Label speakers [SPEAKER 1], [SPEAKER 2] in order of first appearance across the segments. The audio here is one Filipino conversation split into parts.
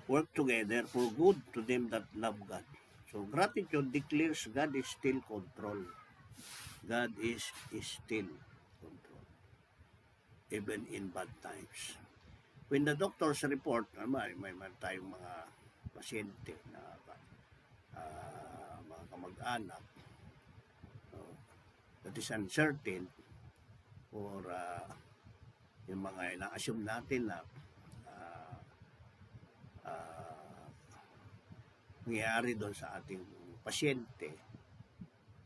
[SPEAKER 1] work together for good to them that love God. So gratitude declares God is still control. God is still control, even in bad times. When the doctors report, may tayong mga pasyente na mga kamag-anak that is uncertain or yung mga ina-assume natin na nangyayari doon sa ating pasyente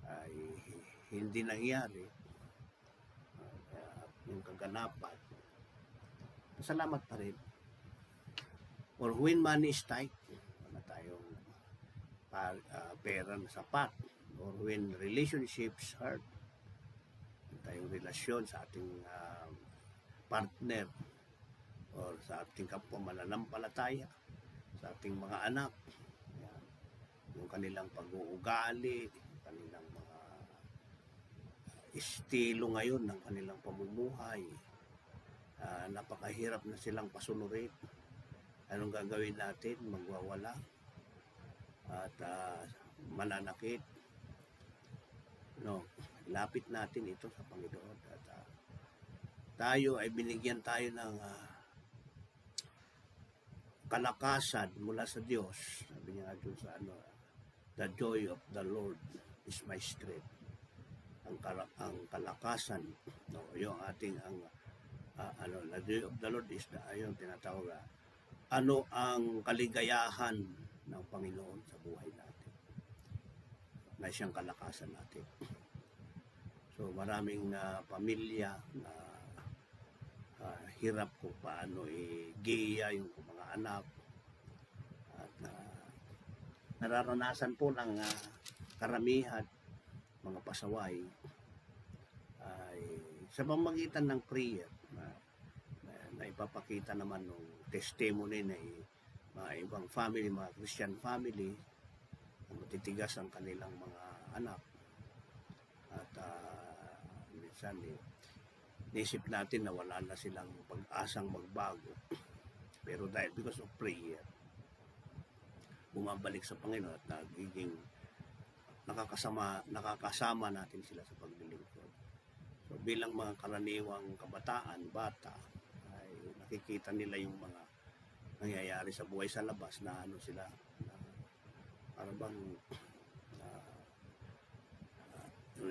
[SPEAKER 1] ay hindi nangyari yung kaganapan, salamat pa rin. Or when money is tight, wala tayong pera na sapat, or when relationships hurt, tayong relasyon sa ating partner or sa ating kapwa mananampalataya, sa ating mga anak, yan, yung kanilang pag-uugali, kanilang mga estilo ngayon ng kanilang pamumuhay, napakahirap na silang pasunurin. Anong gagawin natin? Magwawala at mananakit. No, lapit natin ito sa Panginoon at tayo ay binigyan tayo ng kalakasan mula sa Diyos. Sabi niya doon sa the joy of the Lord is my strength. Ang kalakasan, no, yung ating the joy of the Lord is yung tinatawag ano ang kaligayahan ng Panginoon sa buhay natin, na siyang kalakasan natin. So maraming pamilya na hirap kung paano i-giya yung mga anak at nararanasan po ng karamihan mga pasaway ay sa pamamagitan ng prayer na ipapakita naman ng testimony na mga ibang family, mga Christian family, na matitigas ang kanilang mga anak at minsan nisip natin na wala na silang pag-asang magbago, pero dahil because of prayer bumabalik sa Panginoon at nagiging nakakasama natin sila sa paglilingkod. So bilang mga karaniwang kabataan, bata, ay nakikita nila yung mga nangyayari sa buhay sa labas na sila parang bang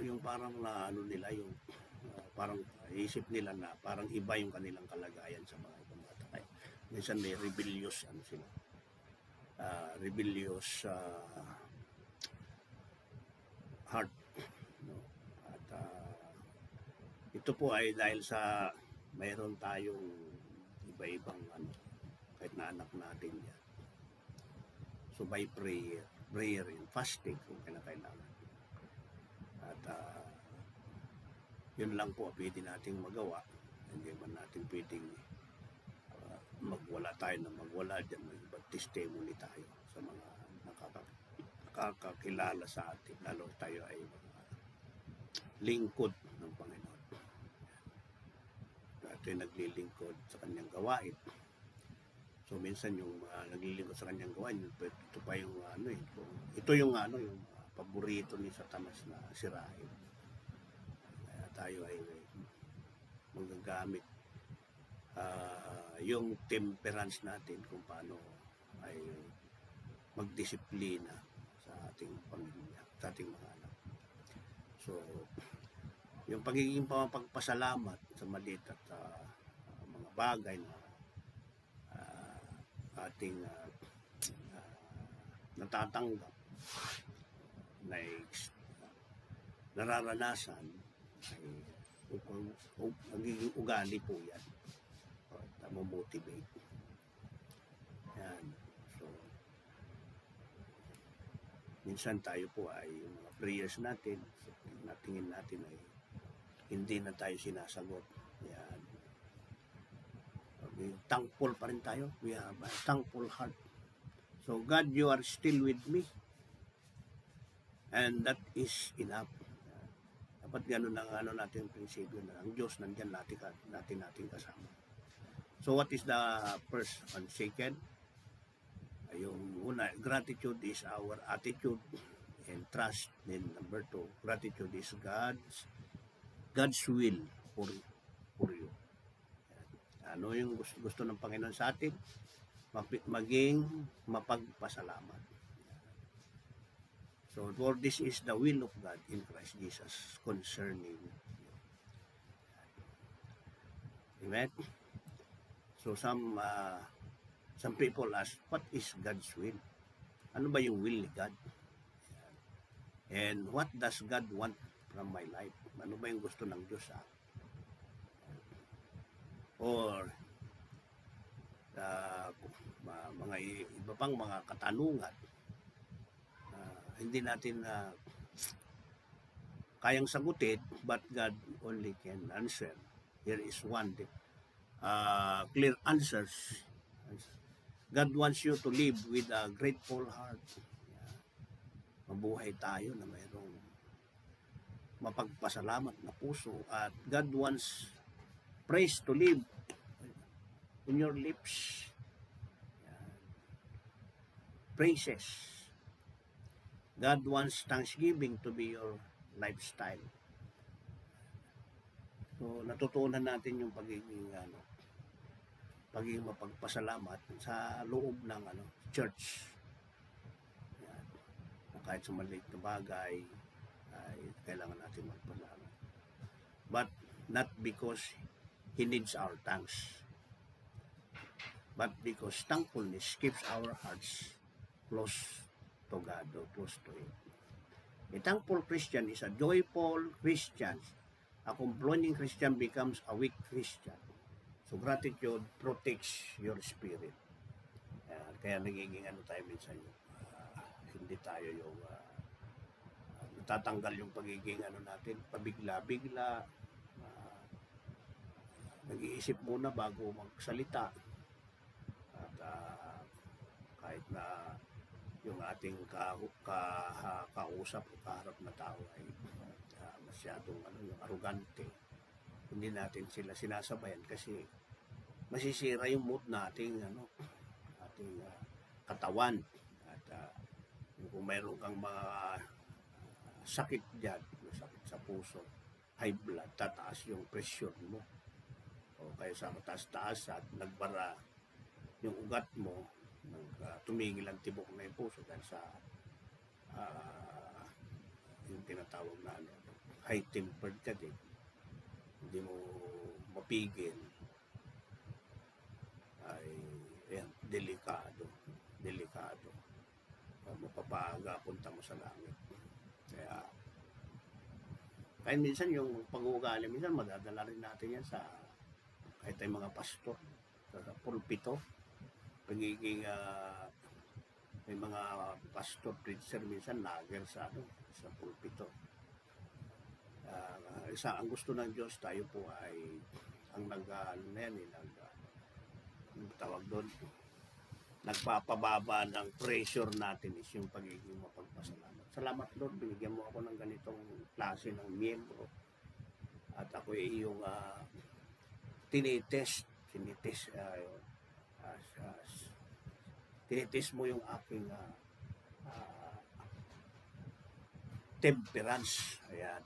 [SPEAKER 1] yung parang nila yung parang isip nila na parang iba yung kanilang kalagayan sa mga ibang bata. Kaya minsan may rebellious sila. Rebellious heart, no? At ito po ay dahil sa mayroon tayong iba-ibang kahit na anak natin yan. So by prayer and fasting kung kailangan. At yun lang po pwede nating magawa. Hindi man natin pwedeng magwala tayo na magwala dyan. May ibang testimony tayo sa mga nakakakilala sa atin. Lalo tayo ay mga lingkod ng Panginoon. Tayo naglilingkod sa kanyang gawain. So minsan yung naglilingkod sa kanyang gawain, ito pa yung ito yung yung paborito ni Satanas na sirain. Kaya tayo ay magagamit yung temperance natin kung paano ay magdisiplina sa ating pamilya, sa ating mga anak. So yung pagiging pagpasalamat sa maliit at mga bagay na ating natatanggap, nararanasan, ay magiging ugali po yan. Motivate. Yan. So, minsan tayo po ay yung mga prayers natin, so, natingin natin ay hindi na tayo sinasagot. Yan. Thankful pa rin tayo. We have a thankful heart. So, God, you are still with me. And that is enough. Dapat ganun ang natin prinsipyo na ang Diyos nandyan natin kasama. So what is the first and second? Yung una, gratitude is our attitude and trust. Then number 2, gratitude is God's will for you. Ano yung gusto ng Panginoon sa atin? Maging mapagpasalamat. So, for this is the will of God in Christ Jesus concerning you. Amen? So, some people ask, what is God's will? Ano ba yung will ni God? And what does God want from my life? Ano ba yung gusto ng Diyos sa akin? Or mga iba pang mga katanungan hindi natin kayang sagutin, but God only can answer. Here is one clear answers. God wants you to live with a grateful heart. Mabuhay tayo na mayroong mapagpasalamat na puso, at God wants praise to live in your lips. Praises. God wants thanksgiving to be your lifestyle. So, natutunan natin yung pagiging mapagpasalamat sa loob ng church. Yan. Kahit sa maliit na bagay, ay kailangan natin magpasalamat. But not because He needs our thanks, but because thankfulness keeps our hearts close to God or close to Him. A thankful Christian is a joyful Christian. A complaining Christian becomes a weak Christian. So gratitude protects your spirit. Kaya nagiging tayo minsan yung hindi tayo yung natatanggal yung pagiging natin, pabigla-bigla, nag-iisip muna bago magsalita. At kahit na yung ating kausap o kaharap na tao ay masyadong yung arugante, hindi natin sila sinasabayan kasi masisira yung mood nating ating katawan. At kung mayroon kang mga sakit dyan, sakit sa puso, high blood, tataas yung pressure mo, o kaya sa mataas-taas at nagbara yung ugat mo, tumigil ang tibok na yung puso dahil sa yung tinatawag na high-tempered ka din, hindi mo mapigil, ay delikado, mapapaga punta mo sa langit. Kaya minsan yung pag-uugali, minsan madadala rin natin yan sa kahit ay mga pastor sa pulpito, pagiging may mga pastor preacher minsan lager sa pulpito. Ang gusto ng Diyos, tayo po ay ang tawag doon, nagpapababa ng pressure natin is yung pagiging mapagpasalamat. Salamat Lord, binigyan mo ako ng ganitong klase ng miyembro at ako ay iyong tinitest mo yung aking temperance, ayan,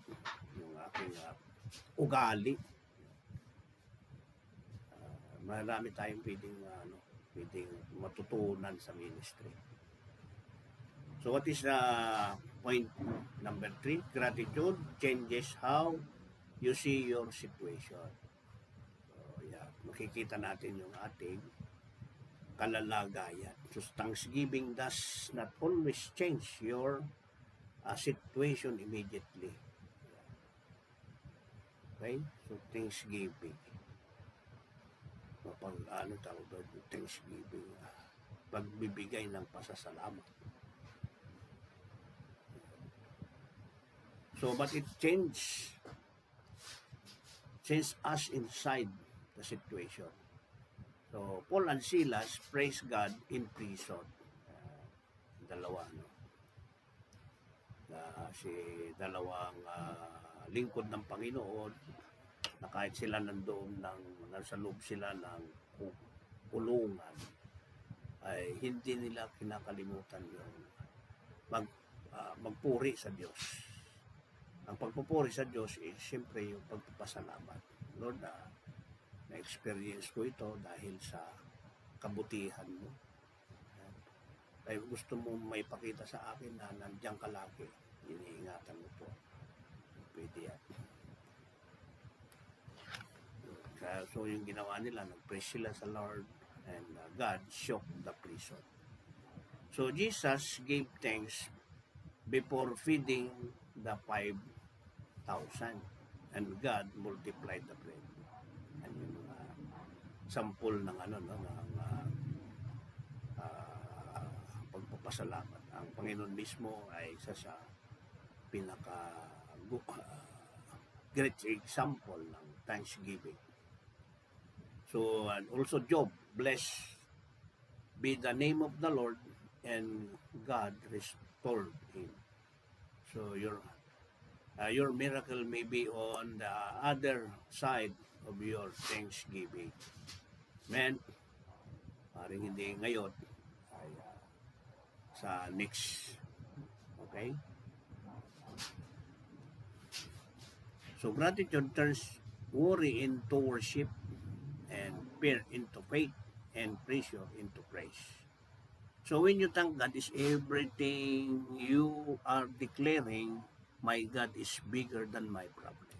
[SPEAKER 1] yung aking ugali. Marami tayong pwedeng matutunan sa ministry. So what is point number 3? Gratitude changes how you see your situation. So makikita natin yung ating kalalagayan. So thanksgiving does not always change your situation immediately. Okay? So thanksgiving. Tawag doon, thanksgiving. Pagbibigay ng pasasalamat. So, but it changes us inside the situation. So, Paul and Silas praise God in prison. Dalawa, dalawang lingkod ng Panginoon, na kahit sila nandoon nasa loob sila ng kulungan, ay hindi nila kinakalimutan yung magpuri sa Diyos. Ang pagpupuri sa Diyos is siyempre yung pagpapasalamat. Lord, na-experience ko ito dahil sa kabutihan mo. Ay gusto mo maipakita sa akin na nandiyan ka lagi. Iniingatan mo po. Pwede yan. So yung ginawa nila, nag-praise sila sa Lord, and God shook the prison. So Jesus gave thanks before feeding the 5,000, and God multiplied the bread. And yung sample ng pagpapasalamat. Ang Panginoon mismo ay isa sa pinaka great example ng thanksgiving. So, and also Job, blessed be the name of the Lord, and God restored him. So your miracle may be on the other side of your thanksgiving. Amen. Paring hindi ngayon, ay sa next. Okay? So gratitude turns worry into worship, and fear into faith, and pressure into praise. So when you thank God, is everything you are declaring, my God is bigger than my problem.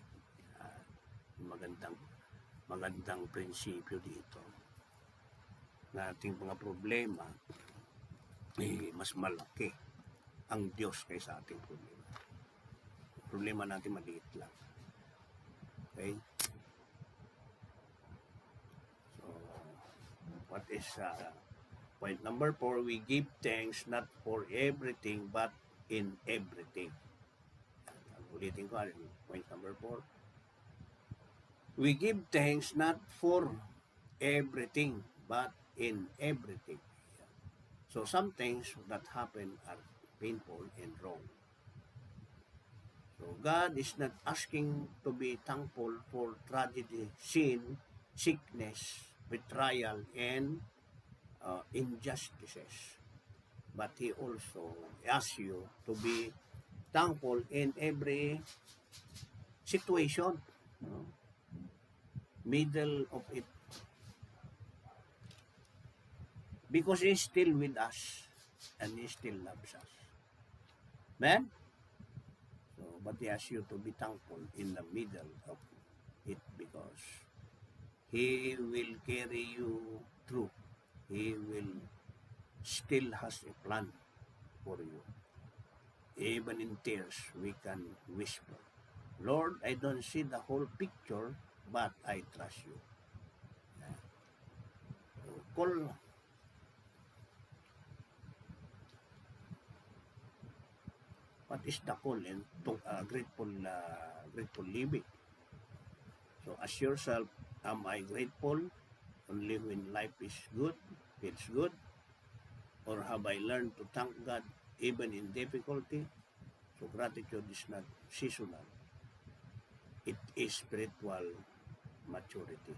[SPEAKER 1] Magandang prinsipyo dito. Na ating mga problema, mas malaki ang Diyos kaysa ating problema. Problema natin maliit lang. Okay? What is point number 4? We give thanks not for everything but in everything. Ulitin ko, point number 4. We give thanks not for everything but in everything. So some things that happen are painful and wrong. So God is not asking to be thankful for tragedy, sin, sickness, betrayal, and injustices. But He also asks you to be thankful in every situation, middle of it. Because He's still with us, and He still loves us. Amen? So, but He asks you to be thankful in the middle of it, because He will carry you through. He will still has a plan for you. Even in tears, we can whisper, Lord, I don't see the whole picture, but I trust you. So, call. What is the call in grateful living? So ask yourself, am I grateful only when life is good, feels good? Or have I learned to thank God even in difficulty? So gratitude is not seasonal. It is spiritual maturity.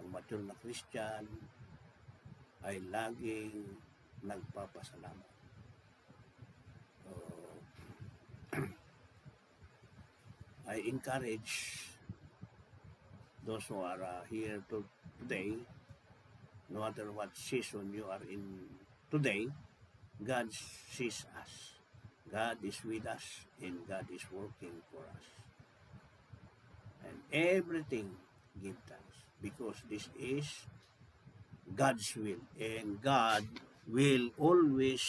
[SPEAKER 1] Ang mature na Christian ay laging nagpapasalamat. I encourage those who are here today, no matter what season you are in today, God sees us. God is with us, and God is working for us. And everything give thanks, because this is God's will, and God will always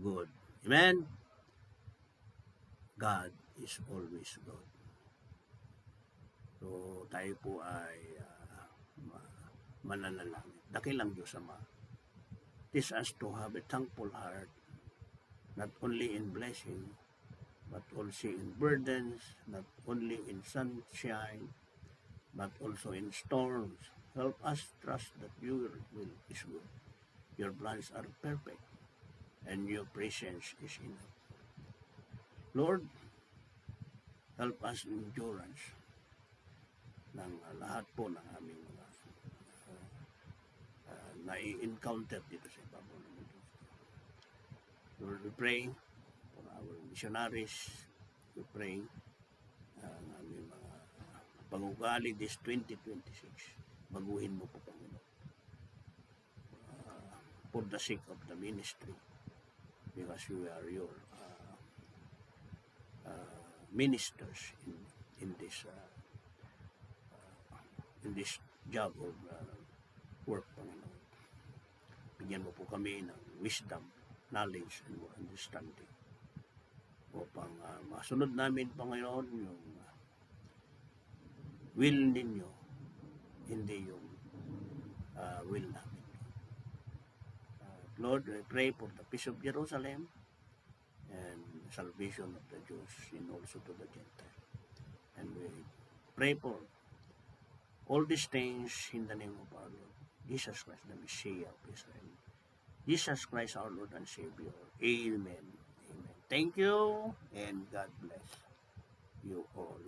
[SPEAKER 1] good. Amen? God is always good. So, tayo po ay mananalangin. Dakilang Diyos Ama, teach us to have a thankful heart, not only in blessing, but also in burdens, not only in sunshine, but also in storms. Help us trust that your will is good. Your plans are perfect, and your presence is enough. Lord, help us in endurance ng lahat po ng aming mga na-encounter dito sa ibabaw ng mundo. Lord, we pray for our missionaries. We pray ang aming mga pag-ugali this 2026. Baguhin mo po, Panginoon. For the sake of the ministry, because we are your ministers in this job of work, Panginoon. Bigyan mo po kami ng wisdom, knowledge, and more understanding upang masunod namin, Panginoon, yung will ninyo, hindi yung will namin. Lord, I pray for the peace of Jerusalem and salvation of the Jews and also to the Gentiles. And we pray for all these things in the name of our Lord Jesus Christ, the Messiah of Israel. Jesus Christ, our Lord and Savior. Amen. Amen. Thank you, and God bless you all.